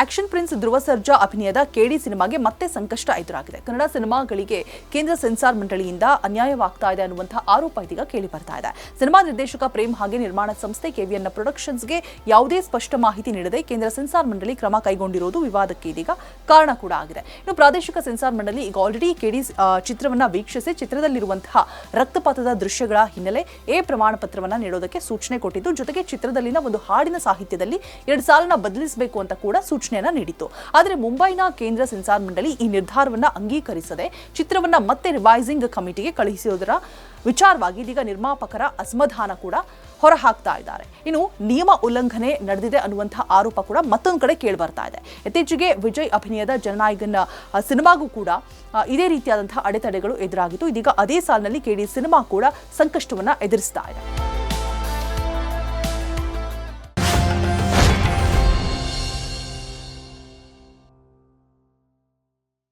Action prince Dhruva Sarja ಅಭಿನಯದ ಕೆಡಿ ಸಿನಿಮಾಗೆ ಮತ್ತೆ ಸಂಕಷ್ಟ ಎದುರಾಗಿದೆ. ಕನ್ನಡ ಸಿನಿಮಾಗಳಿಗೆ ಕೇಂದ್ರ ಸೆನ್ಸಾರ್ ಮಂಡಳಿಯಿಂದ ಅನ್ಯಾಯವಾಗ್ತಾ ಇದೆ ಅನ್ನುವಂತಹ ಆರೋಪ ಇದೀಗ ಕೇಳಿ ಬರ್ತಾ ಇದೆ. ಸಿನಿಮಾ ನಿರ್ದೇಶಕ ಪ್ರೇಮ್ ಹಾಗೆ ನಿರ್ಮಾಣ ಸಂಸ್ಥೆ ಕೆವಿಎನ್ ಪ್ರೊಡಕ್ಷನ್ಸ್ಗೆ ಯಾವುದೇ ಸ್ಪಷ್ಟ ಮಾಹಿತಿ ನೀಡದೆ ಕೇಂದ್ರ ಸೆನ್ಸಾರ್ ಮಂಡಳಿ ಕ್ರಮ ಕೈಗೊಂಡಿರುವುದು ವಿವಾದಕ್ಕೆ ಇದೀಗ ಕಾರಣ ಕೂಡ ಆಗಿದೆ. ಇನ್ನು ಪ್ರಾದೇಶಿಕ ಸೆನ್ಸಾರ್ ಮಂಡಳಿ ಈಗ ಆಲ್ರೆಡಿ ಕೆಡಿ ಚಿತ್ರವನ್ನ ವೀಕ್ಷಿಸಿ ಚಿತ್ರದಲ್ಲಿರುವಂತಹ ರಕ್ತಪಾತದ ದೃಶ್ಯಗಳ ಹಿನ್ನೆಲೆ ಎ ಪ್ರಮಾಣ ಪತ್ರವನ್ನ ನೀಡೋದಕ್ಕೆ ಸೂಚನೆ ಕೊಟ್ಟಿದ್ದು, ಜೊತೆಗೆ ಚಿತ್ರದಲ್ಲಿನ ಒಂದು ಹಾಡಿನ ಸಾಹಿತ್ಯದಲ್ಲಿ 2 ಸಾಲನ್ನ ಬದಲಿಸಬೇಕು ಅಂತ ಕೂಡ ಸೂಚನೆಯನ್ನ ನೀಡಿತ್ತು. ಆದರೆ ಮುಂಬೈನ ಕೇಂದ್ರ ಸೆನ್ಸಾರ್ ಮಂಡಳಿ ಈ ನಿರ್ಧಾರವನ್ನ ಅಂಗೀಕರಿಸದೆ ಚಿತ್ರವನ್ನ ಮತ್ತೆ ರಿವೈಸಿಂಗ್ ಕಮಿಟಿಗೆ ಕಳುಹಿಸುವುದರ ವಿಚಾರವಾಗಿ ಇದೀಗ ನಿರ್ಮಾಪಕರ ಅಸಮಾಧಾನ ಕೂಡ ಹೊರಹಾಕ್ತಾ ಇದ್ದಾರೆ. ಇನ್ನು ನಿಯಮ ಉಲ್ಲಂಘನೆ ನಡೆದಿದೆ ಅನ್ನುವಂತಹ ಆರೋಪ ಕೂಡ ಮತ್ತೊಂದು ಕಡೆ ಕೇಳಿ ಬರ್ತಾ ಇದೆ. ಇತ್ತೀಚೆಗೆ ವಿಜಯ್ ಅಭಿನಯದ ಜನನಾಯಕನ ಸಿನಿಮಾಗೂ ಕೂಡ ಇದೇ ರೀತಿಯಾದಂತಹ ಅಡೆತಡೆಗಳು ಎದುರಾಗಿತ್ತು. ಇದೀಗ ಅದೇ ಸಾಲಿನಲ್ಲಿ ಕೆಡಿ ಸಿನಿಮಾ ಕೂಡ ಸಂಕಷ್ಟವನ್ನ ಎದುರಿಸ್ತಾ ಇದೆ.